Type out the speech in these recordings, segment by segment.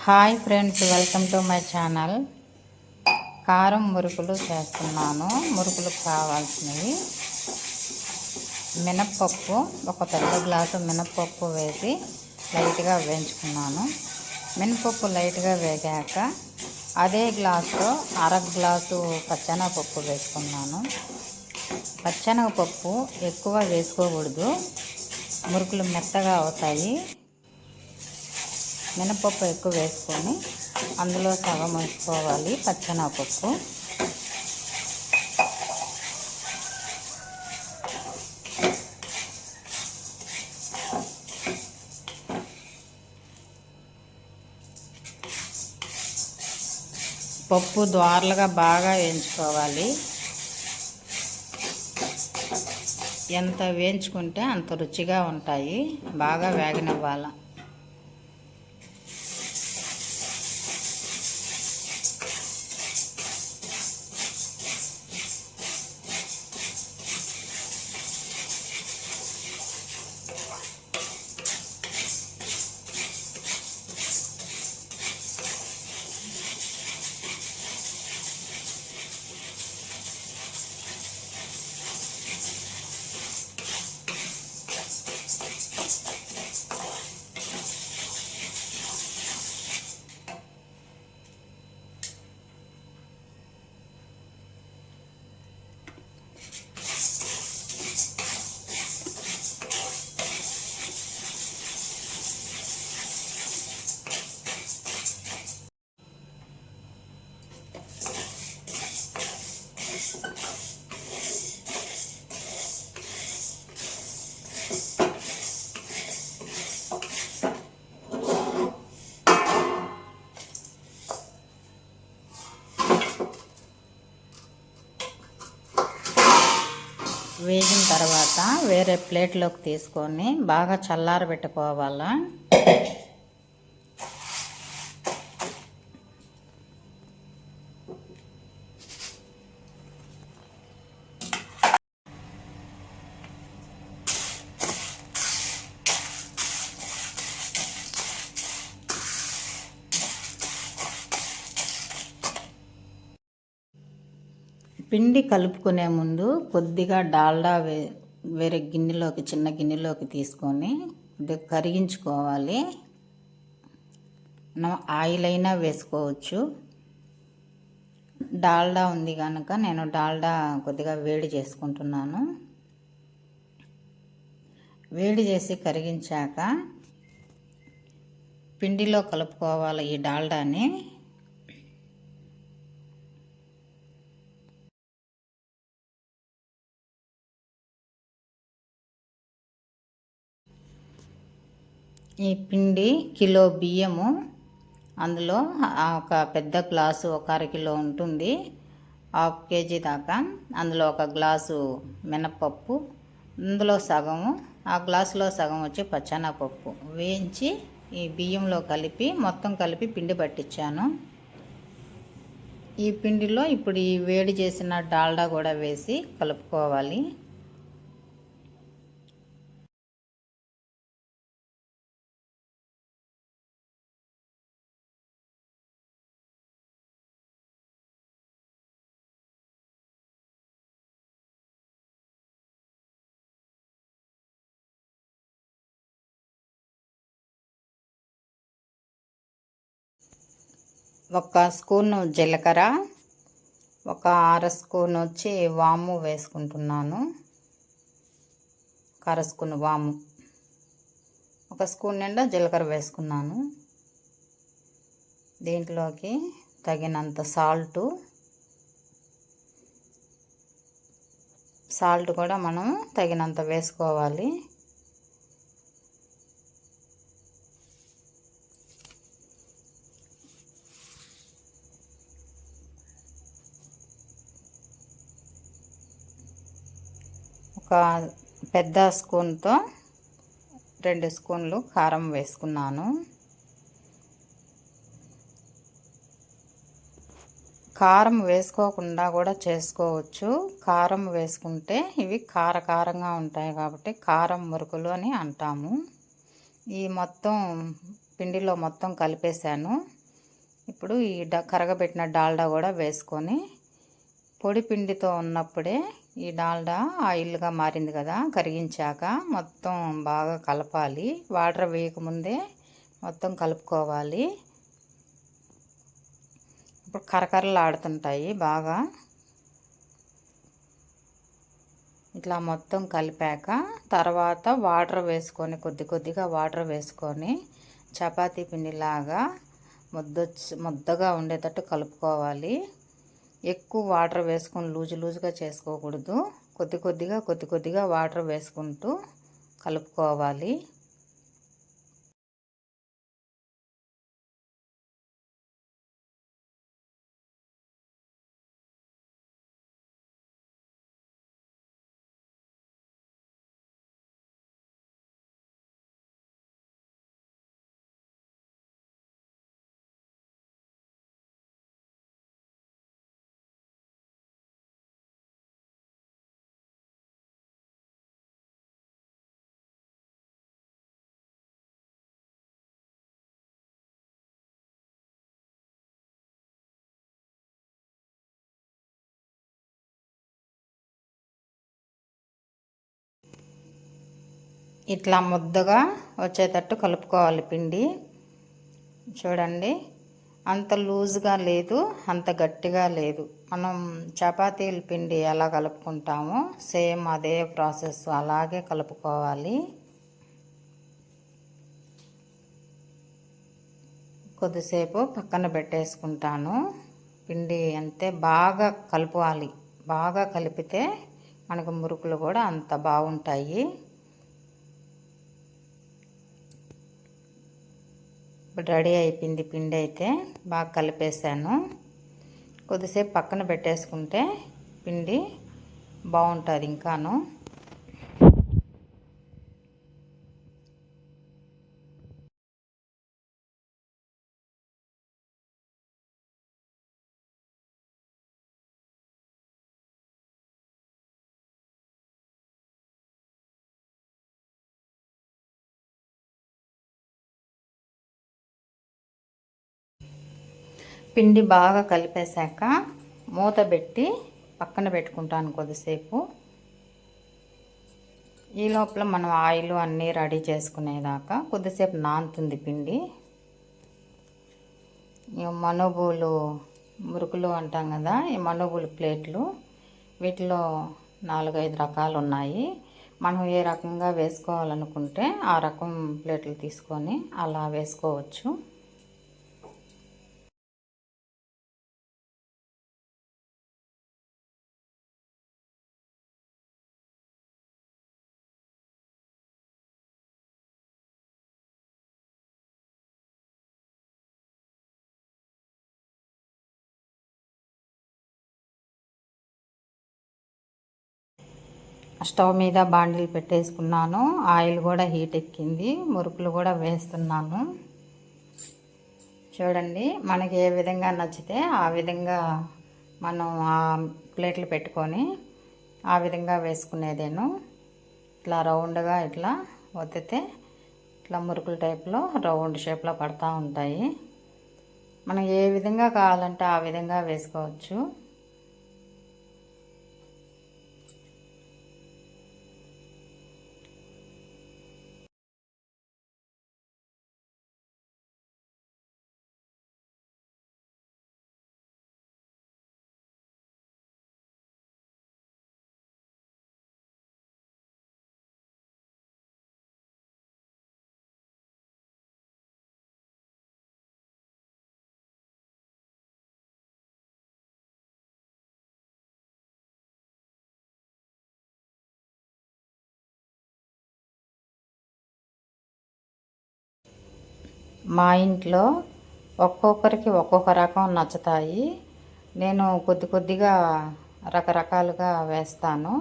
Hi friends, welcome to my channel. కారం మురుకులు చేస్తున్నాను. మురుకులకు కావాల్సినవి మినప్పప్పు, ఒక పెద్ద గ్లాసు మినప్పప్పు వేసి లైట్గా వేయించుకున్నాను. మినపప్పు లైట్గా వేగాక అదే గ్లాసులో గ్లాసు పచ్చెనగపప్పు వేసుకున్నాను. పచ్చెనగపప్పు ఎక్కువ వేసుకోకూడదు, మురుకులు మెత్తగా అవుతాయి. మినపప్పు ఎక్కువ వేసుకొని అందులో సగం వేసుకోవాలి పచ్చెనగపప్పు. పప్పు ద్వారలుగా బాగా వేయించుకోవాలి. ఎంత వేయించుకుంటే అంత రుచిగా ఉంటాయి. బాగా వేగనివ్వాలి. వేగిన తర్వాత వేరే ప్లేట్లోకి తీసుకొని బాగా చల్లారబెట్టుకోవాలా. పిండి కలుపుకునే ముందు కొద్దిగా డాల్డా వేరే గిన్నెలోకి, చిన్న గిన్నెలోకి తీసుకొని కొద్దిగా కరిగించుకోవాలి. మనం ఆయిల్ అయినా వేసుకోవచ్చు. డాల్డా ఉంది కనుక నేను డాల్డా కొద్దిగా వేడి చేసుకుంటున్నాను. వేడి చేసి కరిగించాక పిండిలో కలుపుకోవాలి ఈ డాల్డాని. ఈ పిండి కిలో బియ్యము, అందులో ఒక పెద్ద గ్లాసు ఒక అరకిలో ఉంటుంది, హాఫ్ కేజీ దాకా. అందులో ఒక గ్లాసు మినపప్పు, అందులో సగము, ఆ గ్లాసులో సగం వచ్చి పచ్చెనగపప్పు వేయించి ఈ బియ్యంలో కలిపి మొత్తం కలిపి పిండి పట్టించాను. ఈ పిండిలో ఇప్పుడు ఈ వేడి చేసిన డాల్డా కూడా వేసి కలుపుకోవాలి. ఒక స్పూను జీలకర్ర, ఒక అర స్పూన్ వచ్చి వాము వేసుకుంటున్నాను. అర స్పూన్ వాము, ఒక స్పూన్ నిండా జీలకర్ర వేసుకున్నాను. దీంట్లోకి తగినంత సాల్ట్ కూడా మనం తగినంత వేసుకోవాలి. ఒక పెద్ద స్పూన్తో 2 స్పూన్లు కారం వేసుకున్నాను. కారం వేసుకోకుండా కూడా చేసుకోవచ్చు. కారం వేసుకుంటే ఇవి కారంగా ఉంటాయి కాబట్టి కారం మురుకులు అని అంటాము. ఈ మొత్తం పిండిలో మొత్తం కలిపేశాను. ఇప్పుడు ఈ కరగబెట్టిన డాల్డా కూడా వేసుకొని పొడి పిండితో ఉన్నప్పుడే ఈ డాల్డా ఆయిల్గా మారింది కదా, కరిగించాక మొత్తం బాగా కలపాలి. వాటర్ వేయకముందే మొత్తం కలుపుకోవాలి. ఇప్పుడు కరకరలు ఆడుతుంటాయి బాగా. ఇట్లా మొత్తం కలిపాక తర్వాత వాటర్ వేసుకొని కొద్దిగా వాటర్ వేసుకొని చపాతీ పిండిలాగా ముద్దగా ఉండేటట్టు కలుపుకోవాలి. ఎక్కువ వాటర్ వేసుకొని లూజుగా చేసుకోకూడదు. కొద్దిగా వాటర్ వేసుకుంటూ కలుపుకోవాలి. ఇట్లా ముద్దగా వచ్చేటట్టు కలుపుకోవాలి పిండి. చూడండి, అంత లూజ్గా లేదు, అంత గట్టిగా లేదు. మనం చపాతీల పిండి ఎలా కలుపుకుంటామో సేమ్ అదే ప్రాసెస్ అలాగే కలుపుకోవాలి. కొద్దిసేపు పక్కన పెట్టేసుకుంటాను. పిండి అంతే బాగా కలుపుకోవాలి. బాగా కలిపితే మనకు మురుకులు కూడా అంత బాగుంటాయి. ఇప్పుడు రెడీ అయిపోయింది పిండి అయితే. బాగా కలిపేసాను. కొద్దిసేపు పక్కన పెట్టేసుకుంటే పిండి బాగుంటుంది ఇంకాను. పిండి బాగా కలిపేశాక మూత పెట్టి పక్కన పెట్టుకుంటాను కొద్దిసేపు. ఈ లోపల మనం ఆయిల్ అన్నీ రెడీ చేసుకునేదాకా కొద్దిసేపు నానుతుంది పిండి. మనుబులు మురుకులు అంటాం కదా, ఈ మనుబులు ప్లేట్లు, వీటిలో 4-5 రకాలు ఉన్నాయి. మనం ఏ రకంగా వేసుకోవాలనుకుంటే ఆ రకం ప్లేట్లు తీసుకొని అలా వేసుకోవచ్చు. స్టవ్ మీద బాండిల్ పెట్టేసుకున్నాను. ఆయిల్ కూడా హీట్ ఎక్కింది. మురుకులు కూడా వేస్తున్నాను. చూడండి, మనకి ఏ విధంగా నచ్చితే ఆ విధంగా మనం ఆ ప్లేట్లు పెట్టుకొని ఆ విధంగా వేసుకునేదేను. ఇట్లా రౌండ్గా ఇట్లా ఒత్తితే ఇట్లా మురుకుల టైప్లో రౌండ్ షేప్లో పడుతూ ఉంటాయి. మనం ఏ విధంగా కావాలంటే ఆ విధంగా వేసుకోవచ్చు. మా ఇంట్లో ఒక్కొక్కరికి ఒక్కొక్క రకం నచ్చుతాయి. నేను కొద్దిగా రకరకాలుగా వేస్తాను.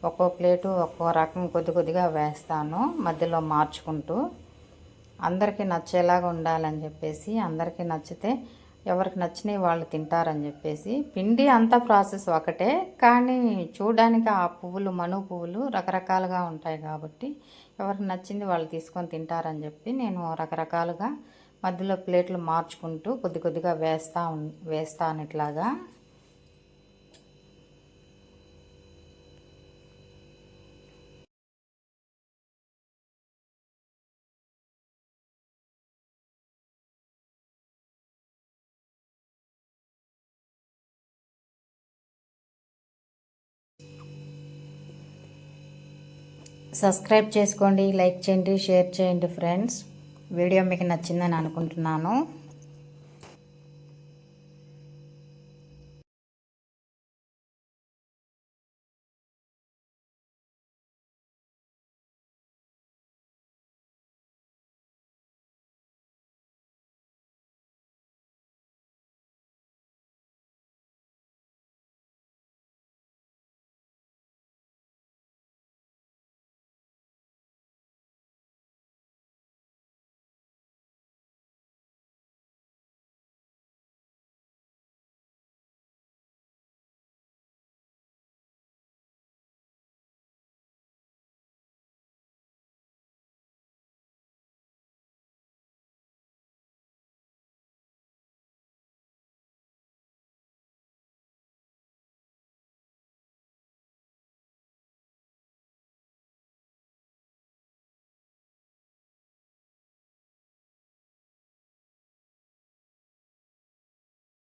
ఒక్కో ప్లేటు ఒక్కో రకం కొద్దిగా వేస్తాను, మధ్యలో మార్చుకుంటూ. అందరికీ నచ్చేలాగా ఉండాలని చెప్పేసి, అందరికీ నచ్చితే ఎవరికి నచ్చినవి వాళ్ళు తింటారని చెప్పేసి. పిండి అంతా ప్రాసెస్ ఒకటే, కానీ చూడడానికి ఆ పువ్వులు పువ్వులు రకరకాలుగా ఉంటాయి కాబట్టి ఎవరికి నచ్చింది వాళ్ళు తీసుకొని తింటారని చెప్పి నేను రకరకాలుగా మధ్యలో ప్లేట్లు మార్చుకుంటూ కొద్ది కొద్దిగా వేస్తాను ఇట్లాగా. సబ్స్క్రైబ్ చేసుకోండి, లైక్ చేయండి, షేర్ చేయండి ఫ్రెండ్స్. వీడియో మీకు నచ్చిందని అనుకుంటున్నాను.